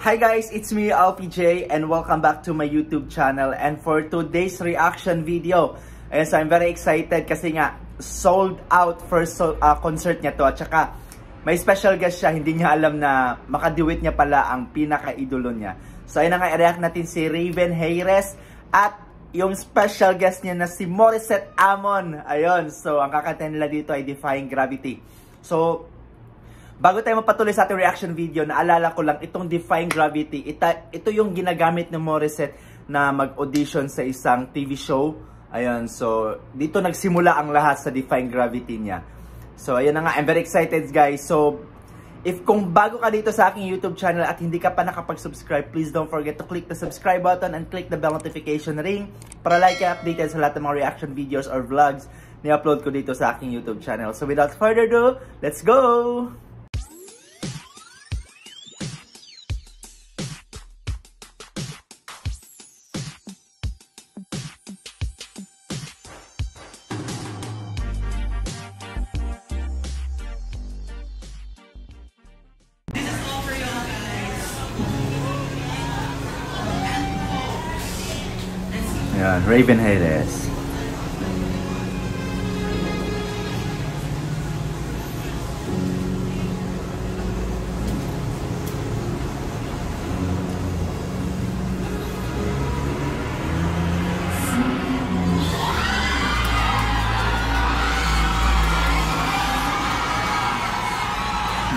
Hi guys, it's me LPJ and welcome back to my YouTube channel. And for today's reaction video, so I'm very excited kasi nga sold out first concert niya to. At saka may special guest siya, hindi niya alam na makadiwit niya pala ang pinaka-idolo niya. So ayun na nga, i-react natin si Raven Hayres at yung special guest niya na si Morissette Amon. Ayun, so ang kakanta nila dito ay Defying Gravity. So bago tayo mapatuloy sa ating reaction video, naalala ko lang itong Defying Gravity. Ito yung ginagamit ng Morissette na mag-audition sa isang TV show. Ayun, so dito nagsimula ang lahat sa Defying Gravity niya. So ayun na nga, I'm very excited guys. So kung bago ka dito sa aking YouTube channel at hindi ka pa nakapag-subscribe, please don't forget to click the subscribe button and click the bell notification ring para like and updated sa lahat ng mga reaction videos or vlogs na upload ko dito sa aking YouTube channel. So without further ado, let's go! Yan, Raven Hayres.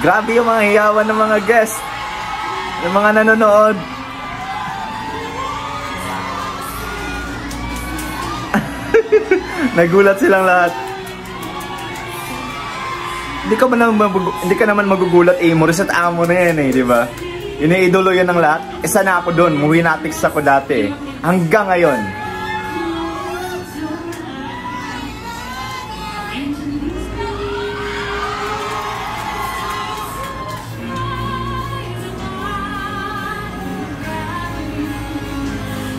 Grabe yung mga hiyawan ng mga guests, ng mga nanonood. Nagulat silang lahat. Hindi ka naman magugulat Morissette Amon na yan di ba? Iniidolo yan ng lahat. Isa na ako doon, Muwinatics ako dati hanggang ngayon.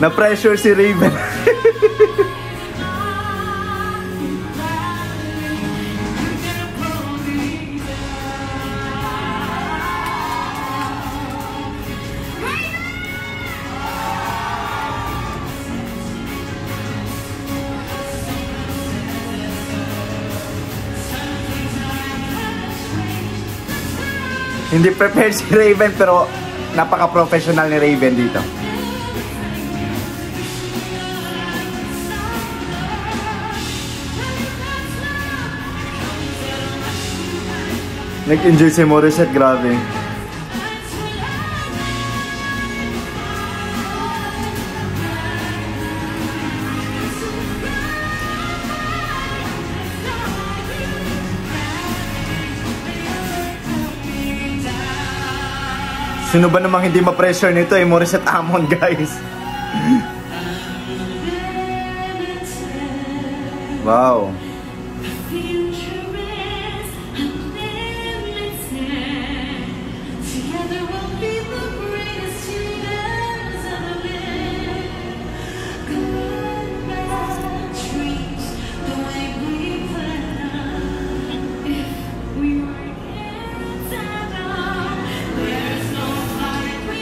Na-pressure si Raven. Hindi prepared si Raven pero napaka-professional ni Raven dito. Nag-enjoy si Morissette, grabe. Sino ba namang hindi ma-pressure nito Morissette Amon guys? Wow.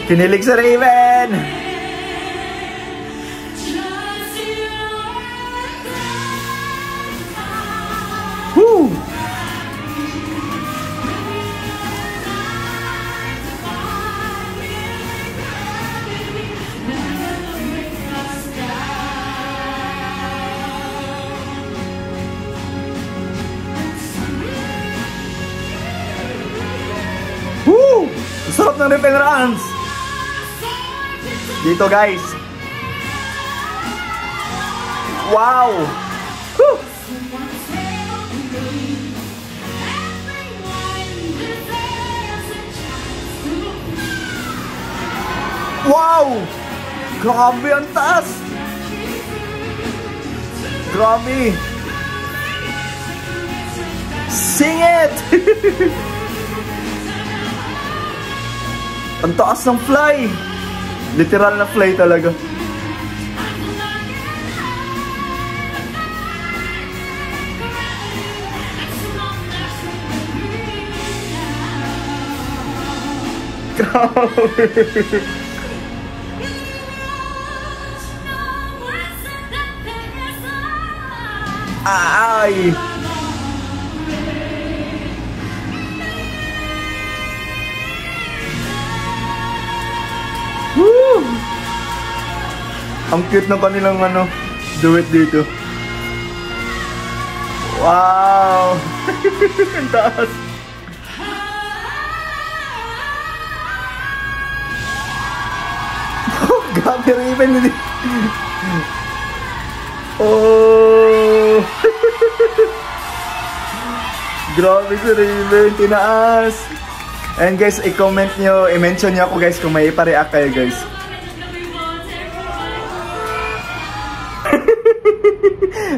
Kinilig sa Raven! Woo! Woo! Sarap ng Raven runs! Dito guys. Wow. Woo. Wow. Grabe ang taas. Grabe. Sing it. Ang taas ng fly. Literal na fly talaga. Ay! Woo! Ang cute ng kanilang duet dito. Wow! Ang taas! Oh, grabe Raven! Oh! Grabe si Raven, tinaas! And guys, i-comment nyo, i-mention nyo ako guys kung may ipareact kayo guys.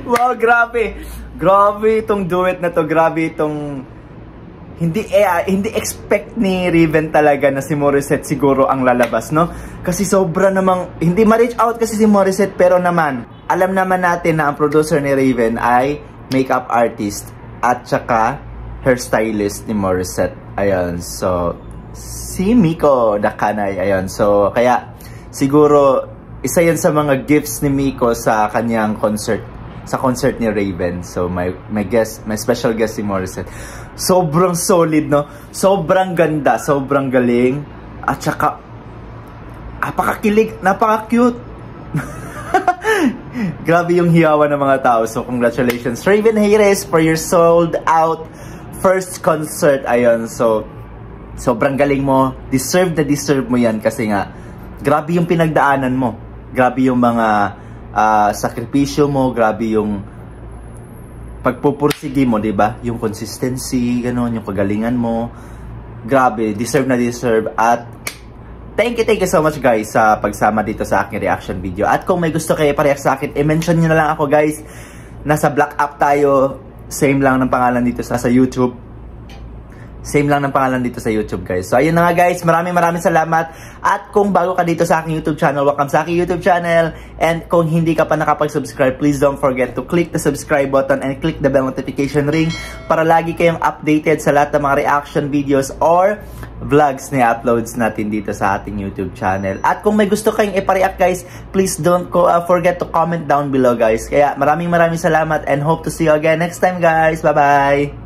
Wow, grabe! Grabe itong duet na to, grabe itong... Hindi expect ni Raven talaga na si Morissette siguro ang lalabas, no? Kasi sobra namang... Hindi ma-reach out kasi si Morissette, pero naman, alam naman natin na ang producer ni Raven ay makeup artist at saka hairstylist ni Morissette. Ayun, so... Si Miko Dakanay, ayun. So, kaya siguro isa yan sa mga gifts ni Miko sa kanyang concert. Sa concert ni Raven. So, may special guest si Morissette. Sobrang solid, no? Sobrang ganda, sobrang galing. At saka, napakakilig, napaka-cute. Grabe yung hiyawan ng mga tao. So, congratulations, Raven Hayres, for your sold out first concert. Ayun, so, sobrang galing mo. Deserve mo yan kasi nga, grabe yung pinagdaanan mo. Grabe yung mga sakripisyo mo, grabe yung pagpupursigi mo, 'di ba? Yung consistency, gano'n, yung kagalingan mo. Grabe, deserve at thank you so much guys sa pagsama dito sa aking reaction video. At kung may gusto kayo pa-react sa akin, i-mention niyo na lang ako guys. Nasa Black App tayo. Same lang ng pangalan dito sa YouTube. Same lang ng pangalan dito sa YouTube guys. So ayun na nga guys, maraming salamat. At kung bago ka dito sa aking YouTube channel, welcome sa aking YouTube channel. And kung hindi ka pa nakapag-subscribe, please don't forget to click the subscribe button and click the bell notification ring para lagi kayong updated sa lahat ng mga reaction videos or vlogs na uploads natin dito sa ating YouTube channel. At kung may gusto kayong ipareact guys, please don't forget to comment down below guys. Kaya maraming salamat and hope to see you again next time guys. Bye bye!